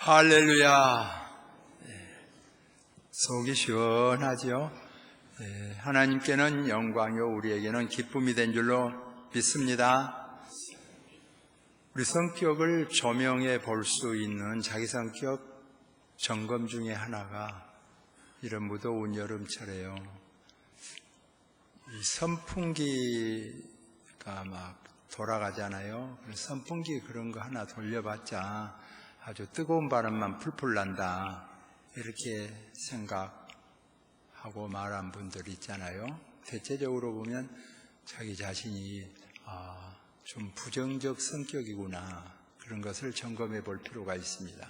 할렐루야. 속이 시원하지요. 하나님께는 영광이요 우리에게는 기쁨이 된 줄로 믿습니다. 우리 성격을 조명해 볼 수 있는 자기 성격 점검 중에 하나가 이런 무더운 여름철에요. 이 선풍기가 막 돌아가잖아요. 선풍기 그런 거 하나 돌려봤자 아주 뜨거운 바람만 풀풀 난다, 이렇게 생각하고 말한 분들 있잖아요. 대체적으로 보면 자기 자신이 좀 부정적 성격이구나, 그런 것을 점검해 볼 필요가 있습니다.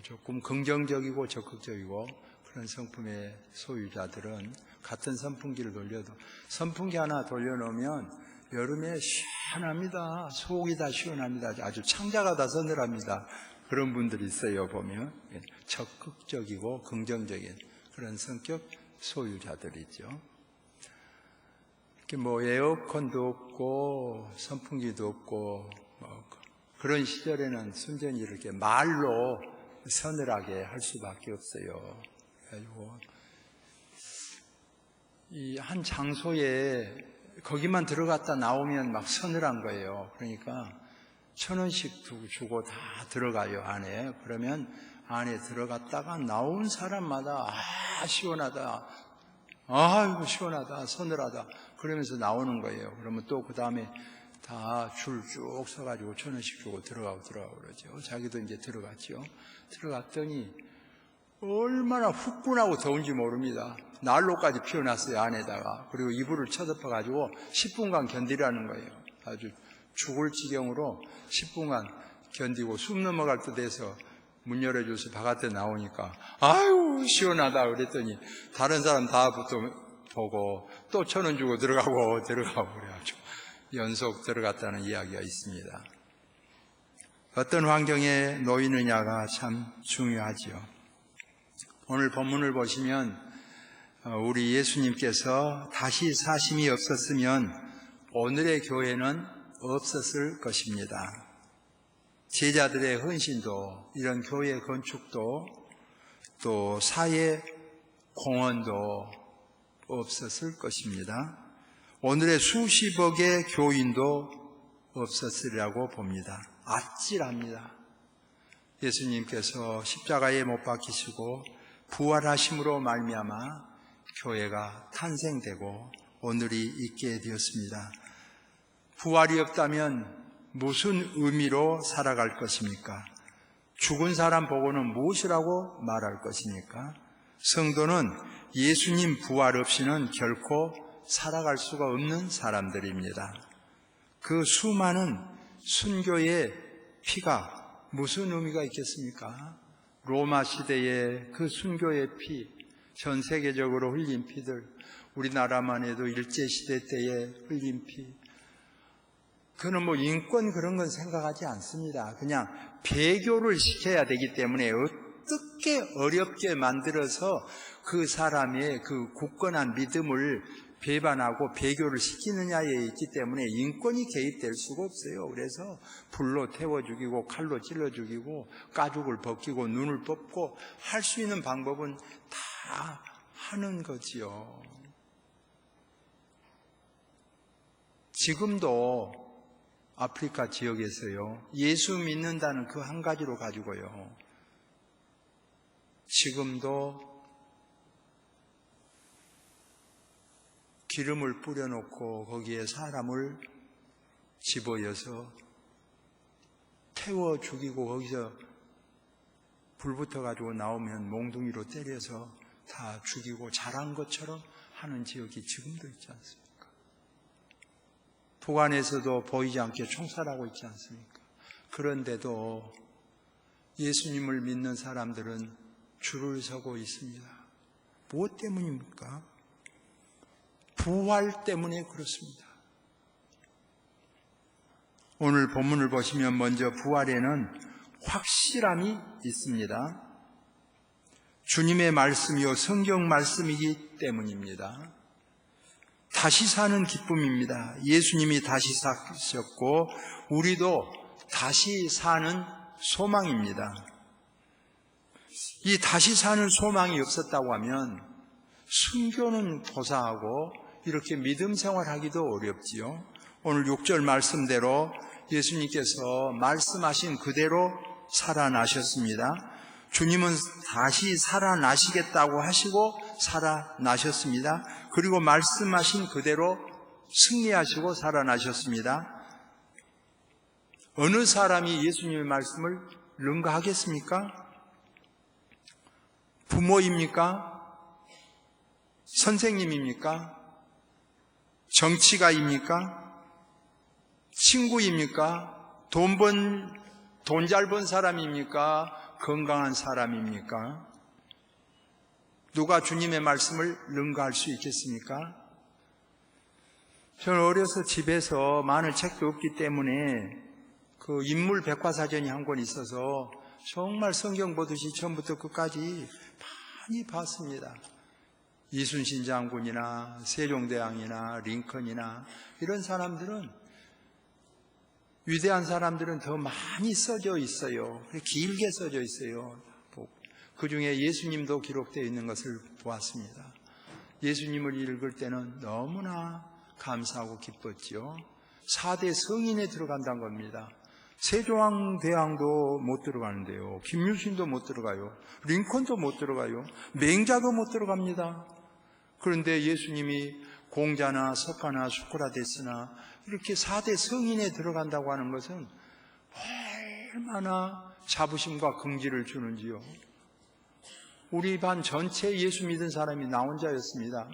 조금 긍정적이고 적극적이고 그런 성품의 소유자들은 같은 선풍기를 돌려도 선풍기 하나 돌려놓으면 여름에 시원합니다. 속이 다 시원합니다. 아주 창자가 다 서늘합니다. 그런 분들이 있어요. 보면 적극적이고 긍정적인 그런 성격 소유자들이죠. 이렇게 에어컨도 없고 선풍기도 없고 그런 시절에는 순전히 이렇게 말로 서늘하게 할 수밖에 없어요. 그래가지고 이 한 장소에 거기만 들어갔다 나오면 막 서늘한 거예요. 그러니까 1,000원씩 주고 다 들어가요, 안에. 그러면 안에 들어갔다가 나온 사람마다 시원하다, 아이고 시원하다, 서늘하다 그러면서 나오는 거예요. 그러면 또 그 다음에 다 줄 쭉 서가지고 1,000원씩 주고 들어가고 그러죠. 자기도 이제 들어갔죠. 들어갔더니 얼마나 후끈하고 더운지 모릅니다. 난로까지 피워놨어요, 안에다가. 그리고 이불을 쳐덮어가지고 10분간 견디라는 거예요. 아주 죽을 지경으로 10분간 견디고 숨 넘어갈 때 돼서 문 열어줘서 바깥에 나오니까 아유 시원하다 그랬더니 다른 사람 다 보고 또 1,000원 주고 들어가고 그래가지고 연속 들어갔다는 이야기가 있습니다. 어떤 환경에 놓이느냐가 참 중요하지요. 오늘 본문을 보시면 우리 예수님께서 다시 사심이 없었으면 오늘의 교회는 없었을 것입니다. 제자들의 헌신도, 이런 교회 건축도, 또 사회 공헌도 없었을 것입니다. 오늘의 수십억의 교인도 없었으리라고 봅니다. 아찔합니다. 예수님께서 십자가에 못 박히시고 부활하심으로 말미암아 교회가 탄생되고 오늘이 있게 되었습니다. 부활이 없다면 무슨 의미로 살아갈 것입니까? 죽은 사람 보고는 무엇이라고 말할 것입니까? 성도는 예수님 부활 없이는 결코 살아갈 수가 없는 사람들입니다. 그 수많은 순교의 피가 무슨 의미가 있겠습니까? 로마 시대의 그 순교의 피, 전 세계적으로 흘린 피들, 우리나라만 해도 일제시대 때에 흘린 피, 그는 인권 그런 건 생각하지 않습니다. 그냥 배교를 시켜야 되기 때문에 어떻게 어렵게 만들어서 그 사람의 그 굳건한 믿음을 배반하고 배교를 시키느냐에 있기 때문에 인권이 개입될 수가 없어요. 그래서 불로 태워 죽이고 칼로 찔러 죽이고 가죽을 벗기고 눈을 뽑고 할 수 있는 방법은 다 하는 거지요. 지금도 아프리카 지역에서요, 예수 믿는다는 그 한 가지로 가지고요, 지금도 기름을 뿌려놓고 거기에 사람을 집어여서 태워 죽이고 거기서 불 붙어가지고 나오면 몽둥이로 때려서 다 죽이고 잘한 것처럼 하는 지역이 지금도 있지 않습니까? 북한에서도 보이지 않게 총살하고 있지 않습니까? 그런데도 예수님을 믿는 사람들은 줄을 서고 있습니다. 무엇 때문입니까? 부활 때문에 그렇습니다. 오늘 본문을 보시면 먼저 부활에는 확실함이 있습니다. 주님의 말씀이요 성경 말씀이기 때문입니다. 다시 사는 기쁨입니다. 예수님이 다시 사셨고 우리도 다시 사는 소망입니다. 이 다시 사는 소망이 없었다고 하면 순교는 고사하고 이렇게 믿음 생활하기도 어렵지요. 오늘 6절 말씀대로 예수님께서 말씀하신 그대로 살아나셨습니다. 주님은 다시 살아나시겠다고 하시고 살아나셨습니다. 그리고 말씀하신 그대로 승리하시고 살아나셨습니다. 어느 사람이 예수님의 말씀을 능가하겠습니까? 부모입니까? 선생님입니까? 정치가입니까? 친구입니까? 돈 잘 번 사람입니까? 건강한 사람입니까? 누가 주님의 말씀을 능가할 수 있겠습니까? 저는 어려서 집에서 많은 책도 없기 때문에 그 인물 백과사전이 한 권 있어서 정말 성경 보듯이 처음부터 끝까지 많이 봤습니다. 이순신 장군이나 세종대왕이나 링컨이나 이런 사람들은, 위대한 사람들은 더 많이 써져 있어요. 길게 써져 있어요. 그 중에 예수님도 기록되어 있는 것을 보았습니다. 예수님을 읽을 때는 너무나 감사하고 기뻤지요. 4대 성인에 들어간다는 겁니다. 세종대왕도 못 들어가는데요. 김유신도 못 들어가요. 링컨도 못 들어가요. 맹자도 못 들어갑니다. 그런데 예수님이 공자나 석가나 수크라테스나 이렇게 4대 성인에 들어간다고 하는 것은 얼마나 자부심과 긍지를 주는지요. 우리 반 전체 예수 믿은 사람이 나 혼자였습니다.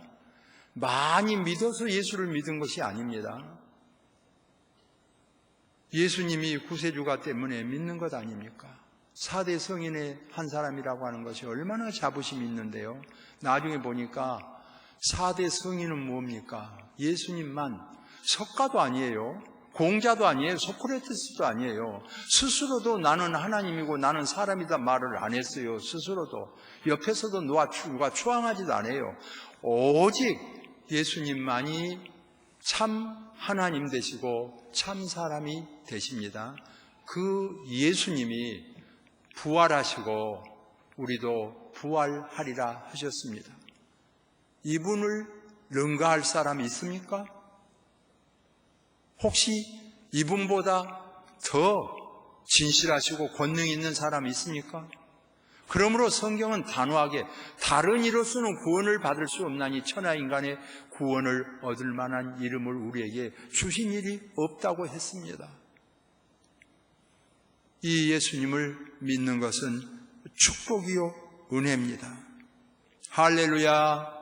많이 믿어서 예수를 믿은 것이 아닙니다. 예수님이 구세주가 때문에 믿는 것 아닙니까? 4대 성인의 한 사람이라고 하는 것이 얼마나 자부심이 있는데요. 나중에 보니까 4대 성인은 뭡니까? 예수님만. 석가도 아니에요. 공자도 아니에요. 소크라테스도 아니에요. 스스로도 나는 하나님이고 나는 사람이다 말을 안 했어요. 스스로도. 옆에서도 누가 추앙하지도 않아요. 오직 예수님만이 참 하나님 되시고 참 사람이 되십니다. 그 예수님이 부활하시고 우리도 부활하리라 하셨습니다. 이분을 능가할 사람이 있습니까? 혹시 이분보다 더 진실하시고 권능 있는 사람이 있습니까? 그러므로 성경은 단호하게 다른 이로서는 구원을 받을 수 없나니 천하 인간의 구원을 얻을 만한 이름을 우리에게 주신 일이 없다고 했습니다. 이 예수님을 믿는 것은 축복이요 은혜입니다. 할렐루야.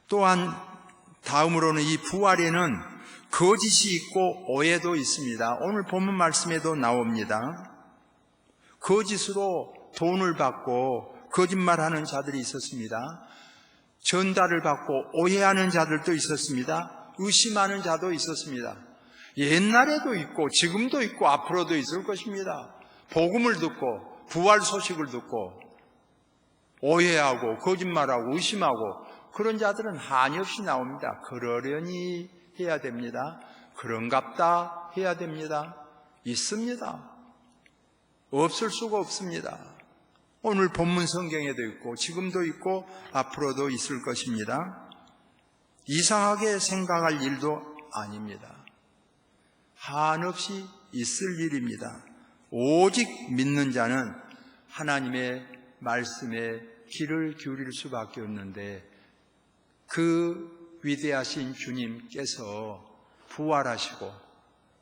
또한 다음으로는 이 부활에는 거짓이 있고 오해도 있습니다. 오늘 본문 말씀에도 나옵니다. 거짓으로 돈을 받고 거짓말하는 자들이 있었습니다. 전달을 받고 오해하는 자들도 있었습니다. 의심하는 자도 있었습니다. 옛날에도 있고 지금도 있고 앞으로도 있을 것입니다. 복음을 듣고 부활 소식을 듣고 오해하고 거짓말하고 의심하고 그런 자들은 한없이 나옵니다. 그러려니 해야 됩니다. 그런갑다 해야 됩니다. 있습니다. 없을 수가 없습니다. 오늘 본문 성경에도 있고 지금도 있고 앞으로도 있을 것입니다. 이상하게 생각할 일도 아닙니다. 한없이 있을 일입니다. 오직 믿는 자는 하나님의 말씀에 귀를 기울일 수밖에 없는데 그 위대하신 주님께서 부활하시고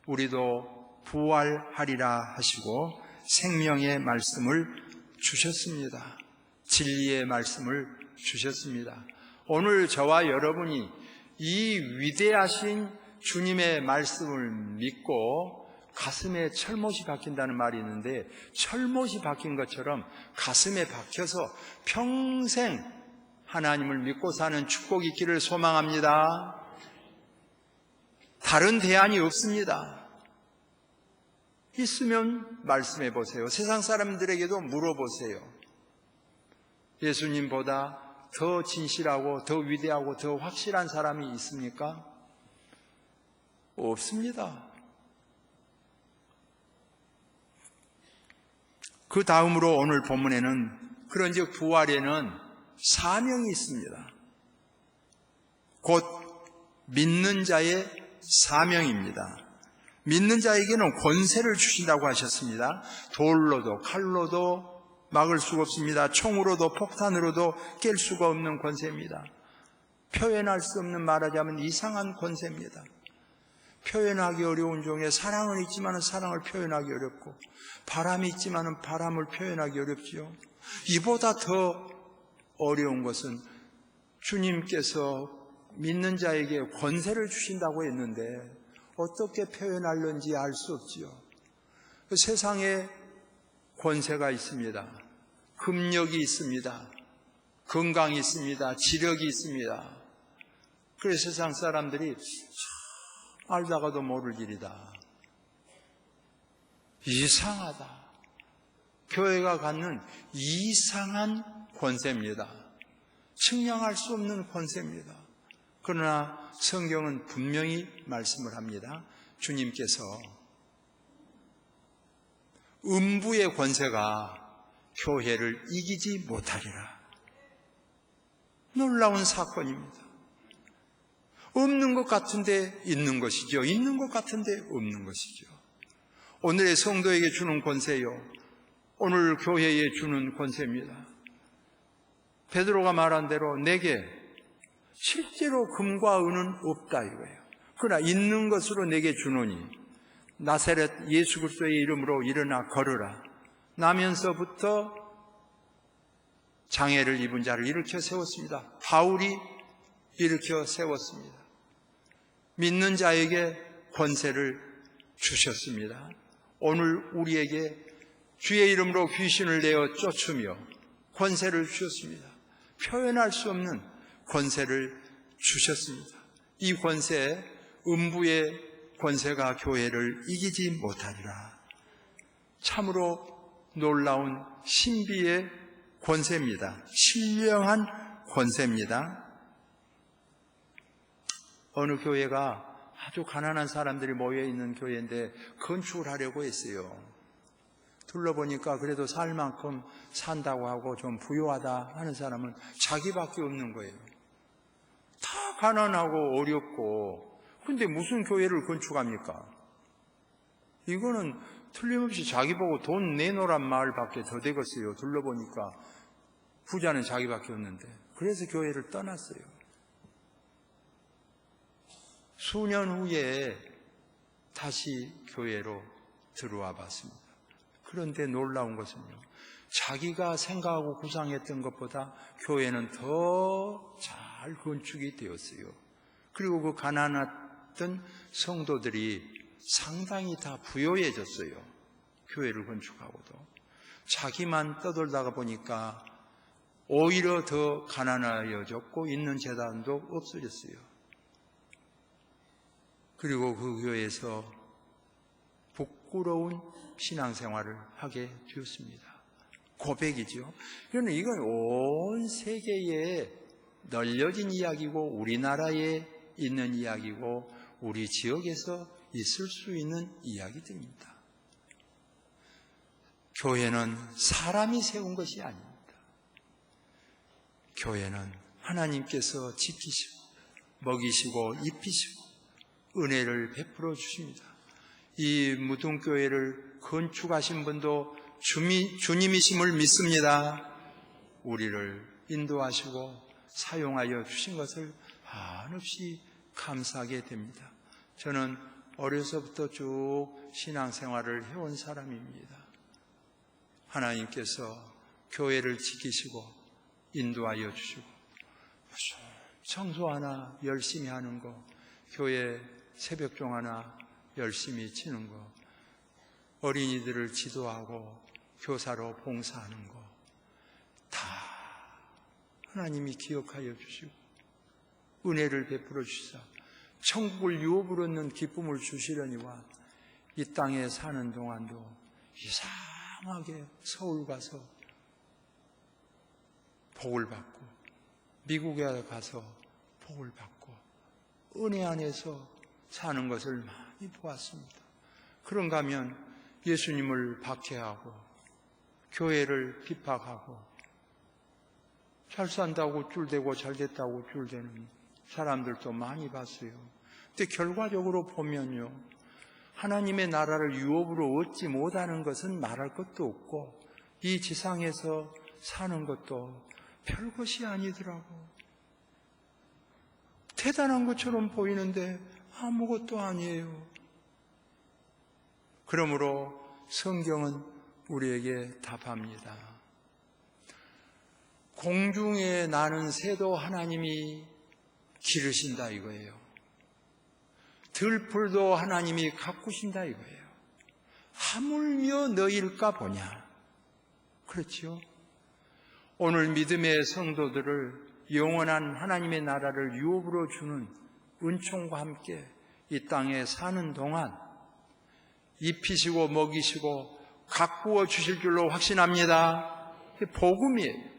우리도 부활하리라 하시고 생명의 말씀을 주셨습니다. 진리의 말씀을 주셨습니다. 오늘 저와 여러분이 이 위대하신 주님의 말씀을 믿고 가슴에 철못이 박힌다는 말이 있는데 철못이 박힌 것처럼 가슴에 박혀서 평생 하나님을 믿고 사는 축복이 있기를 소망합니다. 다른 대안이 없습니다. 있으면 말씀해 보세요. 세상 사람들에게도 물어보세요. 예수님보다 더 진실하고 더 위대하고 더 확실한 사람이 있습니까? 없습니다. 그 다음으로 오늘 본문에는 그런즉 부활에는 사명이 있습니다. 곧 믿는 자의 사명입니다. 믿는 자에게는 권세를 주신다고 하셨습니다. 돌로도 칼로도 막을 수가 없습니다. 총으로도 폭탄으로도 깰 수가 없는 권세입니다. 표현할 수 없는, 말하자면 이상한 권세입니다. 표현하기 어려운 종에 사랑은 있지만 사랑을 표현하기 어렵고, 바람이 있지만 바람을 표현하기 어렵지요. 이보다 더 어려운 것은 주님께서 믿는 자에게 권세를 주신다고 했는데 어떻게 표현하는지 알 수 없지요. 세상에 권세가 있습니다. 금력이 있습니다. 건강이 있습니다. 지력이 있습니다. 그래서 세상 사람들이 알다가도 모를 일이다, 이상하다, 교회가 갖는 이상한 권세입니다. 측량할 수 없는 권세입니다. 그러나 성경은 분명히 말씀을 합니다. 주님께서 음부의 권세가 교회를 이기지 못하리라. 놀라운 사건입니다. 없는 것 같은데 있는 것이죠. 있는 것 같은데 없는 것이죠. 오늘의 성도에게 주는 권세요, 오늘 교회에 주는 권세입니다. 베드로가 말한 대로 내게 실제로 금과 은은 없다 이거예요. 그러나 있는 것으로 내게 주노니 나사렛 예수 그리스도의 이름으로 일어나 걸으라. 나면서부터 장애를 입은 자를 일으켜 세웠습니다. 바울이 일으켜 세웠습니다. 믿는 자에게 권세를 주셨습니다. 오늘 우리에게 주의 이름으로 귀신을 내어 쫓으며 권세를 주셨습니다. 표현할 수 없는 권세를 주셨습니다. 이 권세, 음부의 권세가 교회를 이기지 못하리라. 참으로 놀라운 신비의 권세입니다. 신령한 권세입니다. 어느 교회가 아주 가난한 사람들이 모여있는 교회인데 건축을 하려고 했어요. 둘러보니까 그래도 살 만큼 산다고 하고 좀 부유하다 하는 사람은 자기밖에 없는 거예요. 다 가난하고 어렵고, 근데 무슨 교회를 건축합니까? 이거는 틀림없이 자기 보고 돈 내놓으란 말밖에 더 되겠어요. 둘러보니까 부자는 자기밖에 없는데. 그래서 교회를 떠났어요. 수년 후에 다시 교회로 들어와 봤습니다. 그런데 놀라운 것은요, 자기가 생각하고 구상했던 것보다 교회는 더 잘 건축이 되었어요. 그리고 그 가난했던 성도들이 상당히 다 부유해졌어요. 교회를 건축하고도. 자기만 떠돌다가 보니까 오히려 더 가난해졌고 있는 재단도 없어졌어요. 그리고 그 교회에서 부끄러운 신앙생활을 하게 되었습니다. 고백이죠. 그러나 이건 온 세계에 널려진 이야기고, 우리나라에 있는 이야기고, 우리 지역에서 있을 수 있는 이야기들입니다. 교회는 사람이 세운 것이 아닙니다. 교회는 하나님께서 지키시고 먹이시고 입히시고 은혜를 베풀어 주십니다. 이 무등교회를 건축하신 분도 주님이심을 믿습니다. 우리를 인도하시고 사용하여 주신 것을 한없이 감사하게 됩니다. 저는 어려서부터 쭉 신앙생활을 해온 사람입니다. 하나님께서 교회를 지키시고 인도하여 주시고, 청소 하나 열심히 하는 거, 교회 새벽종 하나 열심히 치는 거, 어린이들을 지도하고 교사로 봉사하는 거, 다 하나님이 기억하여 주시고 은혜를 베풀어 주시사 천국을 유업으로 얻는 기쁨을 주시려니와 이 땅에 사는 동안도 이상하게 서울 가서 복을 받고, 미국에 가서 복을 받고, 은혜 안에서 사는 것을 많이 보았습니다. 그런가 하면 예수님을 박해하고 교회를 핍박하고 잘 산다고 쫄대고 잘 됐다고 쫄대는 사람들도 많이 봤어요. 근데 결과적으로 보면요, 하나님의 나라를 유업으로 얻지 못하는 것은 말할 것도 없고 이 지상에서 사는 것도 별것이 아니더라고. 대단한 것처럼 보이는데 아무것도 아니에요. 그러므로 성경은 우리에게 답합니다. 공중에 나는 새도 하나님이 기르신다 이거예요. 들풀도 하나님이 가꾸신다 이거예요. 하물며 너희일까 보냐. 그렇죠? 오늘 믿음의 성도들을 영원한 하나님의 나라를 유업으로 주는 은총과 함께 이 땅에 사는 동안 입히시고 먹이시고 가꾸어 주실 줄로 확신합니다. 복음이에요.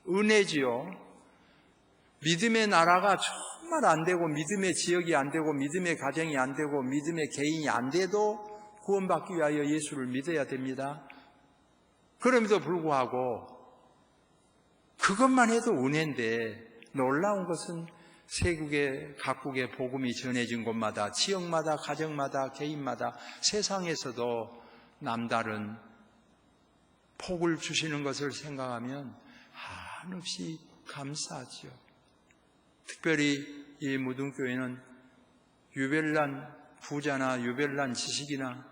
은혜지요. 믿음의 나라가 정말 안 되고 믿음의 지역이 안 되고 믿음의 가정이 안 되고 믿음의 개인이 안 돼도 구원받기 위하여 예수를 믿어야 됩니다. 그럼에도 불구하고 그것만 해도 은혜인데 놀라운 것은 세국의 각국의 복음이 전해진 곳마다 지역마다 가정마다 개인마다 세상에서도 남다른 복을 주시는 것을 생각하면 한없이 감사하죠. 특별히 이 무등교회는 유별난 부자나 유별난 지식이나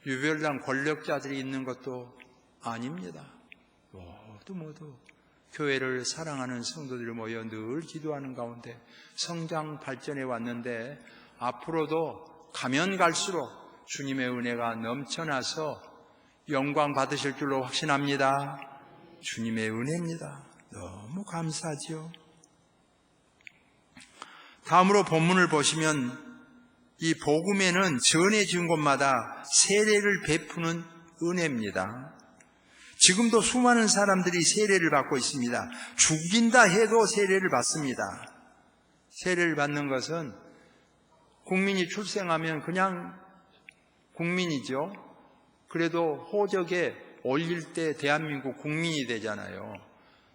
유별난 권력자들이 있는 것도 아닙니다. 모두 교회를 사랑하는 성도들이 모여 늘 기도하는 가운데 성장 발전해 왔는데 앞으로도 가면 갈수록 주님의 은혜가 넘쳐나서 영광 받으실 줄로 확신합니다. 주님의 은혜입니다. 너무 감사하죠. 다음으로 본문을 보시면 이 복음에는 전해진 곳마다 세례를 베푸는 은혜입니다. 지금도 수많은 사람들이 세례를 받고 있습니다. 죽인다 해도 세례를 받습니다. 세례를 받는 것은 국민이 출생하면 그냥 국민이죠. 그래도 호적에 올릴 때 대한민국 국민이 되잖아요.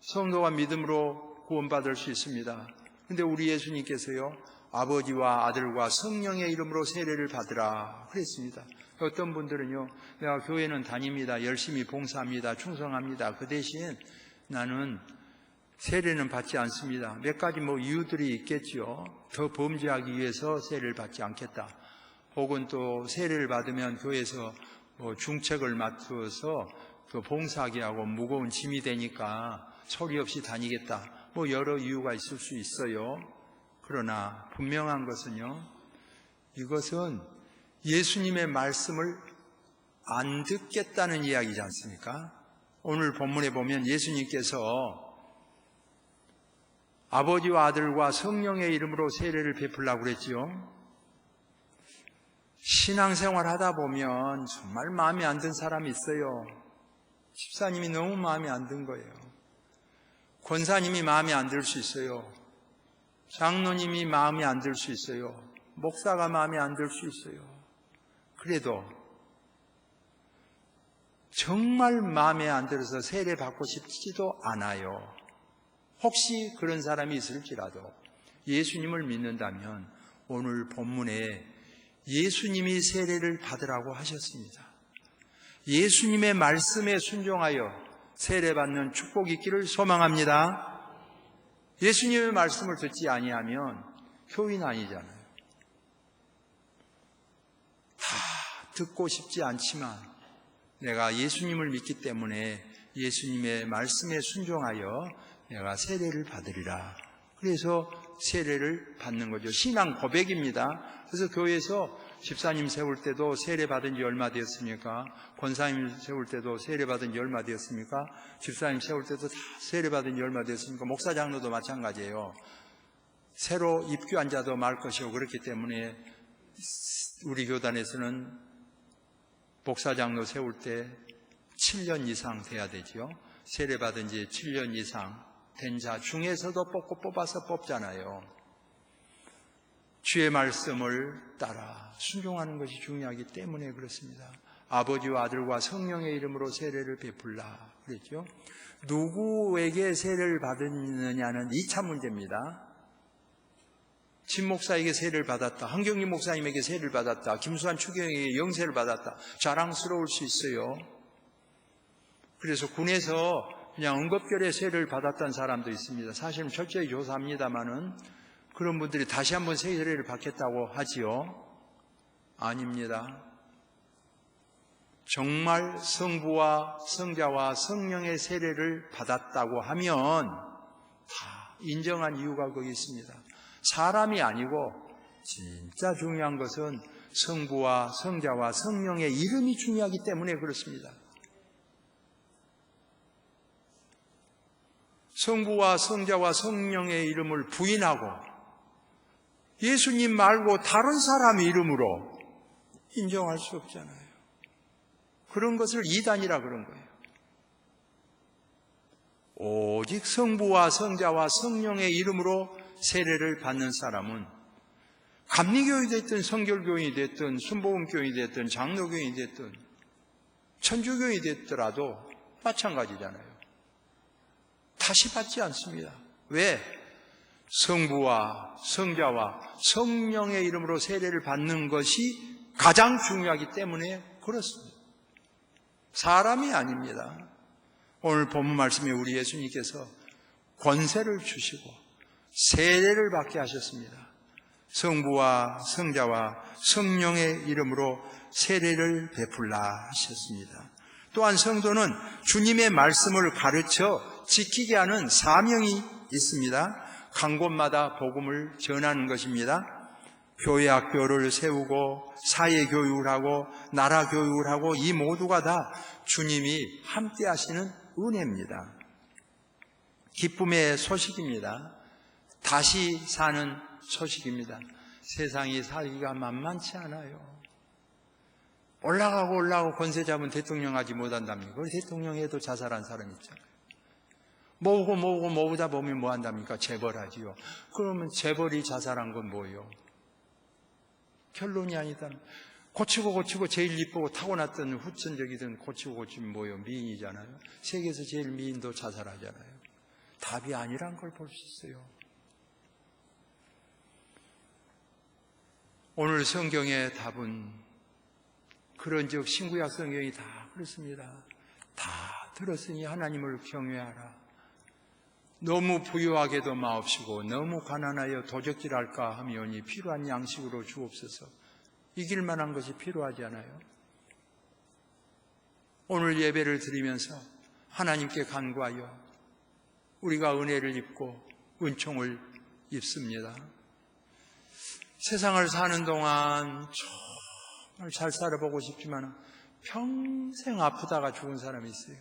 성도가 믿음으로 구원받을 수 있습니다. 근데 우리 예수님께서요, 아버지와 아들과 성령의 이름으로 세례를 받으라 그랬습니다. 어떤 분들은요, 내가 교회는 다닙니다, 열심히 봉사합니다, 충성합니다. 그 대신 나는 세례는 받지 않습니다. 몇 가지 이유들이 있겠죠. 더 범죄하기 위해서 세례를 받지 않겠다. 혹은 또 세례를 받으면 교회에서 중책을 맡아서 그 봉사하게 하고 무거운 짐이 되니까 소리 없이 다니겠다. 여러 이유가 있을 수 있어요. 그러나 분명한 것은요, 이것은 예수님의 말씀을 안 듣겠다는 이야기지 않습니까? 오늘 본문에 보면 예수님께서 아버지와 아들과 성령의 이름으로 세례를 베풀라고 그랬지요. 신앙생활 하다 보면 정말 마음에 안 든 사람이 있어요. 집사님이 너무 마음에 안 든 거예요. 권사님이 마음에 안 들 수 있어요. 장로님이 마음에 안 들 수 있어요. 목사가 마음에 안 들 수 있어요. 그래도 정말 마음에 안 들어서 세례 받고 싶지도 않아요. 혹시 그런 사람이 있을지라도 예수님을 믿는다면 오늘 본문에 예수님이 세례를 받으라고 하셨습니다. 예수님의 말씀에 순종하여 세례받는 축복이 있기를 소망합니다. 예수님의 말씀을 듣지 아니하면 교인 아니잖아요. 다 듣고 싶지 않지만 내가 예수님을 믿기 때문에 예수님의 말씀에 순종하여 내가 세례를 받으리라. 그래서 세례를 받는 거죠. 신앙 고백입니다. 그래서 교회에서 집사님 세울 때도 세례 받은 지 얼마 되었습니까? 권사님 세울 때도 세례 받은 지 얼마 되었습니까? 집사님 세울 때도 다 세례 받은 지 얼마 되었습니까? 목사 장로도 마찬가지예요. 새로 입교한 자도 말 것이고 그렇기 때문에 우리 교단에서는 목사 장로 세울 때 7년 이상 돼야 되죠. 세례 받은 지 7년 이상 된 자 중에서도 뽑아서 뽑잖아요. 주의 말씀을 따라 순종하는 것이 중요하기 때문에 그렇습니다. 아버지와 아들과 성령의 이름으로 세례를 베풀라 그랬죠. 누구에게 세례를 받느냐는 2차 문제입니다. 진 목사에게 세례를 받았다, 한경림 목사님에게 세례를 받았다, 김수환 추경에게 영세를 받았다, 자랑스러울 수 있어요. 그래서 군에서 그냥 응급결에 세례를 받았다는 사람도 있습니다. 사실은 철저히 조사합니다마는 그런 분들이 다시 한번 세례를 받겠다고 하지요. 아닙니다. 정말 성부와 성자와 성령의 세례를 받았다고 하면 다 인정한 이유가 거기 있습니다. 사람이 아니고 진짜 중요한 것은 성부와 성자와 성령의 이름이 중요하기 때문에 그렇습니다. 성부와 성자와 성령의 이름을 부인하고 예수님 말고 다른 사람 이름으로 인정할 수 없잖아요. 그런 것을 이단이라 그런 거예요. 오직 성부와 성자와 성령의 이름으로 세례를 받는 사람은 감리교인이 됐든 성결교인이 됐든 순복음교인이 됐든 장로교인이 됐든 천주교인이 됐더라도 마찬가지잖아요. 다시 받지 않습니다. 왜? 성부와 성자와 성령의 이름으로 세례를 받는 것이 가장 중요하기 때문에 그렇습니다. 사람이 아닙니다. 오늘 본문 말씀에 우리 예수님께서 권세를 주시고 세례를 받게 하셨습니다. 성부와 성자와 성령의 이름으로 세례를 베풀라 하셨습니다. 또한 성도는 주님의 말씀을 가르쳐 지키게 하는 사명이 있습니다. 간 곳마다 복음을 전하는 것입니다. 교회 학교를 세우고 사회 교육을 하고 나라 교육을 하고 이 모두가 다 주님이 함께 하시는 은혜입니다. 기쁨의 소식입니다. 다시 사는 소식입니다. 세상이 살기가 만만치 않아요. 올라가고 권세 잡은 대통령 하지 못한답니까? 우리 대통령 해도 자살한 사람 있잖아요. 모으다 보면 뭐 한답니까? 재벌하지요. 그러면 재벌이 자살한 건 뭐예요? 결론이 아니다. 고치고 제일 이쁘고 타고났던 후천적이든 고치면 뭐예요? 미인이잖아요. 세계에서 제일 미인도 자살하잖아요. 답이 아니란 걸 볼 수 있어요. 오늘 성경의 답은 그런즉 신구약 성경이 다 그렇습니다. 다 들었으니 하나님을 경외하라. 너무 부유하게도 마옵시고 너무 가난하여 도적질할까 하면이 필요한 양식으로 주옵소서. 이길 만한 것이 필요하지 않아요? 오늘 예배를 드리면서 하나님께 간구하여 우리가 은혜를 입고 은총을 입습니다. 세상을 사는 동안 정말 잘 살아보고 싶지만 평생 아프다가 죽은 사람이 있어요.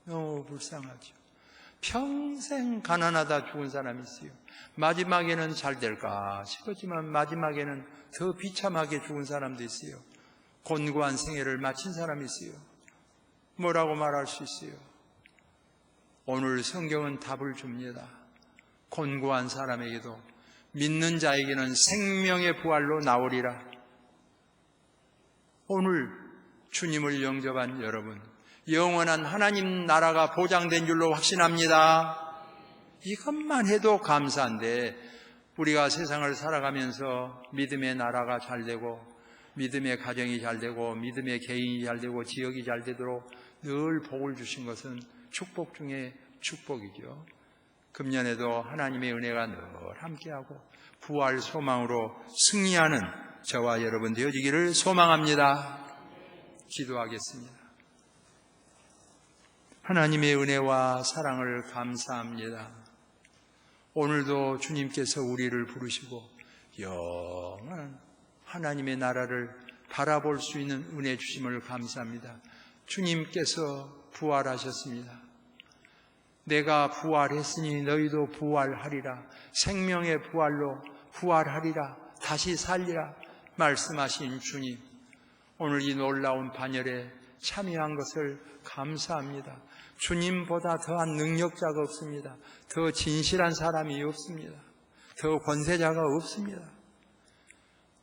너무 불쌍하죠. 평생 가난하다 죽은 사람이 있어요. 마지막에는 잘 될까 싶었지만 마지막에는 더 비참하게 죽은 사람도 있어요. 곤고한 생애를 마친 사람이 있어요. 뭐라고 말할 수 있어요? 오늘 성경은 답을 줍니다. 곤고한 사람에게도 믿는 자에게는 생명의 부활로 나오리라. 오늘 주님을 영접한 여러분, 영원한 하나님 나라가 보장된 줄로 확신합니다. 이것만 해도 감사한데 우리가 세상을 살아가면서 믿음의 나라가 잘 되고 믿음의 가정이 잘 되고 믿음의 개인이 잘 되고 지역이 잘 되도록 늘 복을 주신 것은 축복 중에 축복이죠. 금년에도 하나님의 은혜가 늘 함께하고 부활 소망으로 승리하는 저와 여러분 되어지기를 소망합니다. 기도하겠습니다. 하나님의 은혜와 사랑을 감사합니다. 오늘도 주님께서 우리를 부르시고 영원한 하나님의 나라를 바라볼 수 있는 은혜 주심을 감사합니다. 주님께서 부활하셨습니다. 내가 부활했으니 너희도 부활하리라. 생명의 부활로 부활하리라. 다시 살리라 말씀하신 주님, 오늘 이 놀라운 반열에 참여한 것을 감사합니다. 주님보다 더한 능력자가 없습니다. 더 진실한 사람이 없습니다. 더 권세자가 없습니다.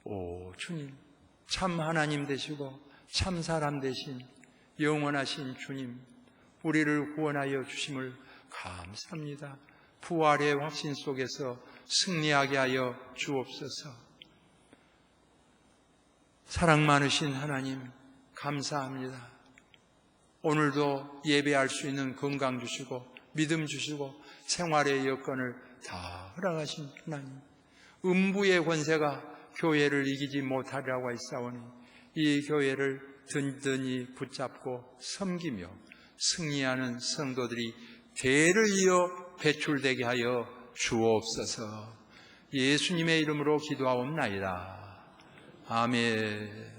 오 주님, 참 하나님 되시고 참사람 되신 영원하신 주님, 우리를 구원하여 주심을 감사합니다. 부활의 확신 속에서 승리하게 하여 주옵소서. 사랑 많으신 하나님, 감사합니다. 오늘도 예배할 수 있는 건강 주시고 믿음 주시고 생활의 여건을 다 허락하신 하나님, 음부의 권세가 교회를 이기지 못하리라고 하사오니 이 교회를 든든히 붙잡고 섬기며 승리하는 성도들이 대를 이어 배출되게 하여 주옵소서. 예수님의 이름으로 기도하옵나이다. 아멘.